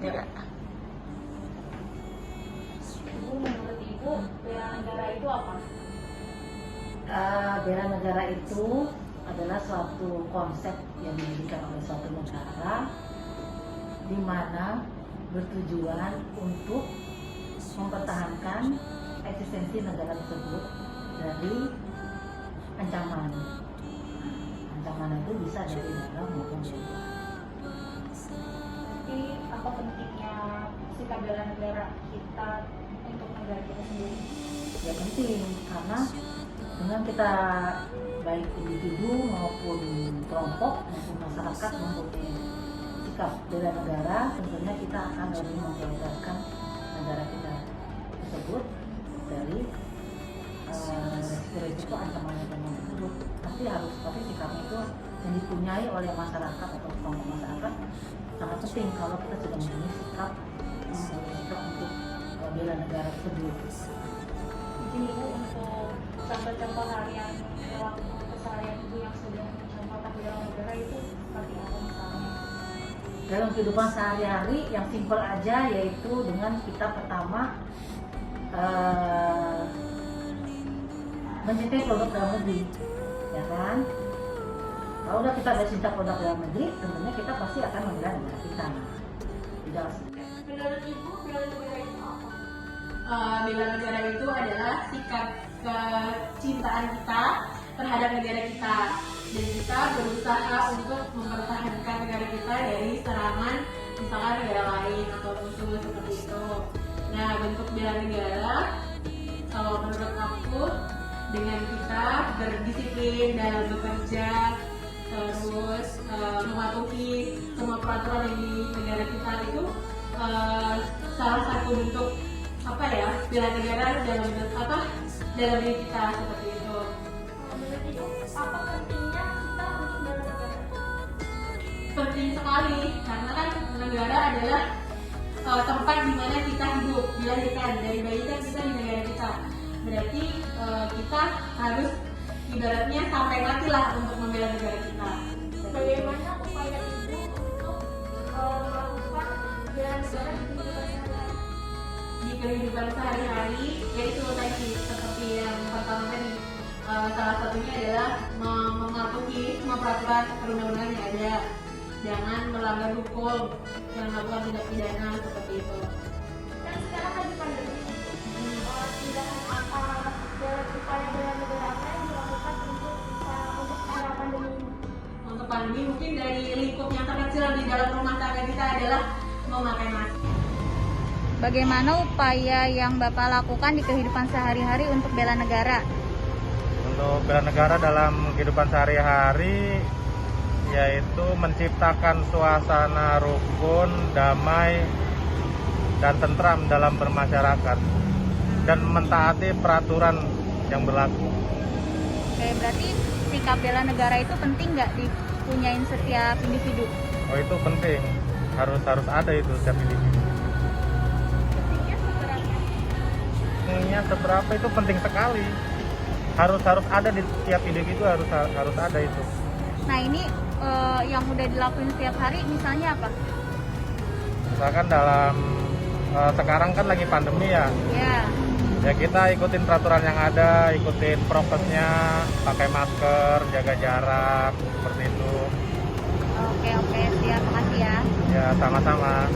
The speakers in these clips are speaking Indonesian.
Ya. Ibu, menurut Ibu, bela negara itu apa? Bela negara itu adalah suatu konsep yang didirikan oleh suatu negara di mana bertujuan untuk mempertahankan eksistensi negara tersebut dari ancaman. Ancaman itu bisa dari dalam maupun dari luar. Tapi apa pentingnya sikap bela negara kita untuk negara kita sendiri? Ya penting karena dengan kita baik individu maupun kelompok maupun masyarakat mempunyai sikap bela negara, tentunya kita akan lebih memprioritaskan negara kita tersebut dari risiko ancaman tersebut. Tapi sikap itu yang dipunyai oleh masyarakat atau kelompok masyarakat sangat penting kalau kita sudah mempunyai sikap untuk bela negara tersebut. Mungkin Ibu untuk contoh-contoh harian dalam keseharian Ibu yang sudah mencontohkan bela negara itu seperti apa misalnya? Dalam kehidupan sehari-hari yang simpel aja, yaitu dengan kita pertama mencintai produk dalam negeri, ya kan? Kalau udah kita ada cinta produk dalam negeri, tentunya kita pasti akan membela negara kita. Tidak. Menurut Ibu, bela negara itu apa? Bela negara itu adalah sikap kecintaan kita terhadap negara kita, dan kita berusaha untuk mempertahankan negara kita dari serangan misalkan negara lain atau musuh seperti itu. Nah, bentuk bela negara kalau menurut aku dengan kita berdisiplin dalam bekerja, terus mematuhi semua peraturan yang di negara kita itu salah satu bentuk bela negara dalam diri kita seperti itu. Menurut Ibu, apa pentingnya kita untuk bela negara? Penting sekali karena kan negara adalah tempat di mana kita hidup, dilahirkan dari bayi kan kita di negara kita. Berarti kita harus ibaratnya sampai mati lah untuk membela negara kita. Bagaimana upaya Ibu untuk melakukan bela negara di kehidupan sehari-hari? Di kehidupan sehari-hari, yaitu tadi seperti yang pertama tadi, salah satunya adalah mematuhi semua peraturan perundang-undangan yang ada, jangan melanggar hukum, jangan melakukan tindak pidana seperti itu. Kan sekarang lagi pandemi. Tindakan apa upaya bela negara apa yang dilakukan untuk menghadapi pandemi ini? Untuk pandemi mungkin dari lingkup yang terkecil di dalam rumah tangga kita adalah memakai masker. Bagaimana upaya yang Bapak lakukan di kehidupan sehari-hari untuk bela negara? Untuk bela negara dalam kehidupan sehari-hari yaitu menciptakan suasana rukun, damai, dan tentram dalam bermasyarakat dan mentaati peraturan yang berlaku. Oke, berarti sikap bela negara itu penting nggak dipunyain setiap individu? Oh, itu penting, harus ada itu setiap individu. Pentingnya seberapa itu penting sekali. Harus ada di setiap individu, harus ada itu. Nah, ini yang udah dilakuin setiap hari misalnya apa? Misalkan sekarang kan lagi pandemi ya. Ya. Ya kita ikutin peraturan yang ada, ikutin prokesnya, pakai masker, jaga jarak, seperti itu. Oke, siap, makasih ya. Ya, sama-sama.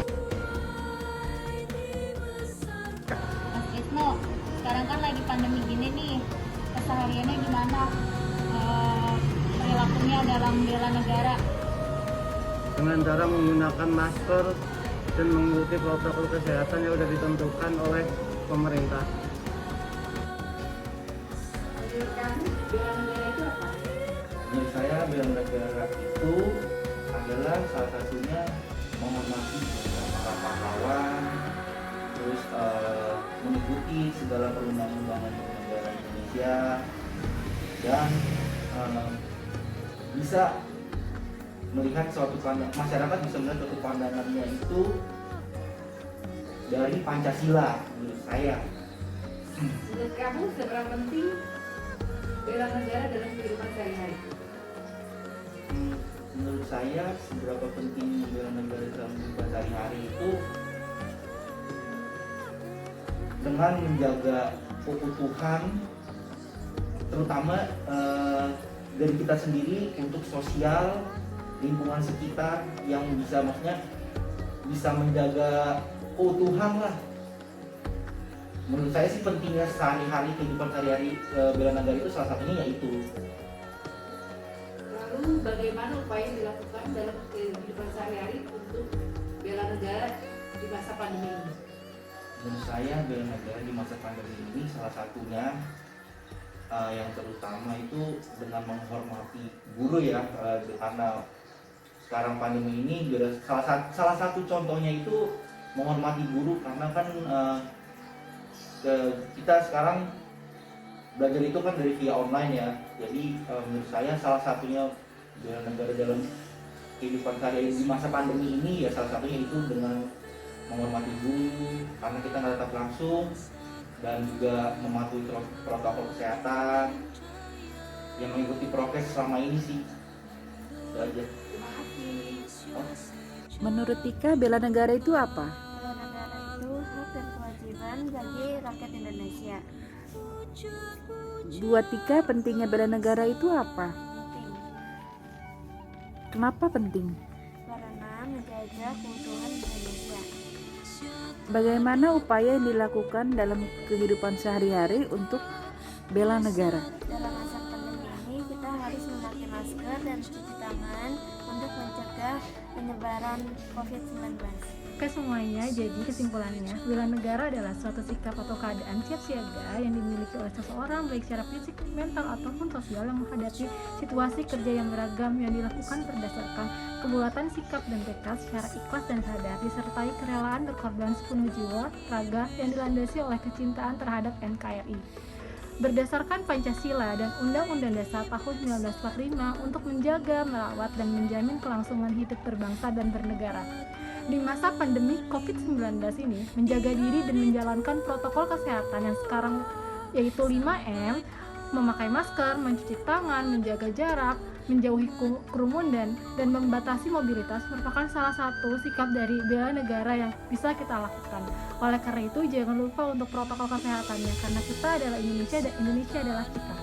Mas Isno, sekarang kan lagi pandemi gini nih, kesehariannya gimana? Perilakunya dalam bela negara? Dengan cara menggunakan masker dan mengikuti protokol kesehatan yang sudah ditentukan oleh pemerintah. Menurut kamu, bela negara itu apa? Menurut saya bela negara itu adalah salah satunya menghormati para pahlawan, terus mengikuti segala perundang-undangan negara Indonesia, dan bisa melihat masyarakat bisa melihat suatu pandangannya itu dari Pancasila menurut saya. Menurut kamu, seberapa penting bela negara dalam kehidupan sehari-hari? Menurut saya seberapa penting bela negara dalam kehidupan sehari-hari itu dengan menjaga keutuhan terutama dari kita sendiri untuk sosial lingkungan sekitar yang bisa maksudnya bisa menjaga keutuhan lah. Menurut saya sih pentingnya sehari-hari kehidupan sehari-hari bela negara itu salah satunya yaitu. Lalu bagaimana upaya yang dilakukan dalam kehidupan sehari-hari untuk bela negara di masa pandemi ini? Menurut saya bela negara di masa pandemi ini salah satunya yang terutama itu dengan menghormati guru ya, karena sekarang pandemi ini juga salah satu contohnya itu menghormati guru karena kan kita sekarang belajar itu kan dari via online ya. Jadi menurut saya salah satunya bela negara dalam kehidupan sehari-hari di masa pandemi ini ya salah satunya itu dengan menghormati guru karena kita nggak tatap langsung dan juga mematuhi protokol kesehatan yang mengikuti prokes selama ini sih. Itu aja. Terima kasih. Menurut Tika, bela negara itu apa? Bela negara itu hak dan kewajiban bagi rakyat Indonesia. Buat Tika, pentingnya bela negara itu apa? Penting Kenapa penting? karena menjaga keutuhan Indonesia. Bagaimana upaya yang dilakukan dalam kehidupan sehari-hari untuk bela negara? Dalam masa pandemi ini kita harus memakai masker dan cuci tangan untuk mencegah penyebaran COVID-19. Oke semuanya, jadi kesimpulannya, bela negara adalah suatu sikap atau keadaan siap siaga yang dimiliki oleh seseorang baik secara fisik, mental, ataupun sosial yang menghadapi situasi kerja yang beragam yang dilakukan berdasarkan kebulatan sikap dan tekad secara ikhlas dan sadar, disertai kerelaan berkorban sepenuh jiwa, raga yang dilandasi oleh kecintaan terhadap NKRI. Berdasarkan Pancasila dan Undang-Undang Dasar tahun 1945 untuk menjaga, merawat, dan menjamin kelangsungan hidup berbangsa dan bernegara. Di masa pandemi COVID-19 ini, menjaga diri dan menjalankan protokol kesehatan yang sekarang yaitu 5M, memakai masker, mencuci tangan, menjaga jarak, menjauhi kerumunan, dan membatasi mobilitas merupakan salah satu sikap dari bela negara yang bisa kita lakukan. Oleh karena itu, jangan lupa untuk protokol kesehatannya, karena kita adalah Indonesia dan Indonesia adalah kita.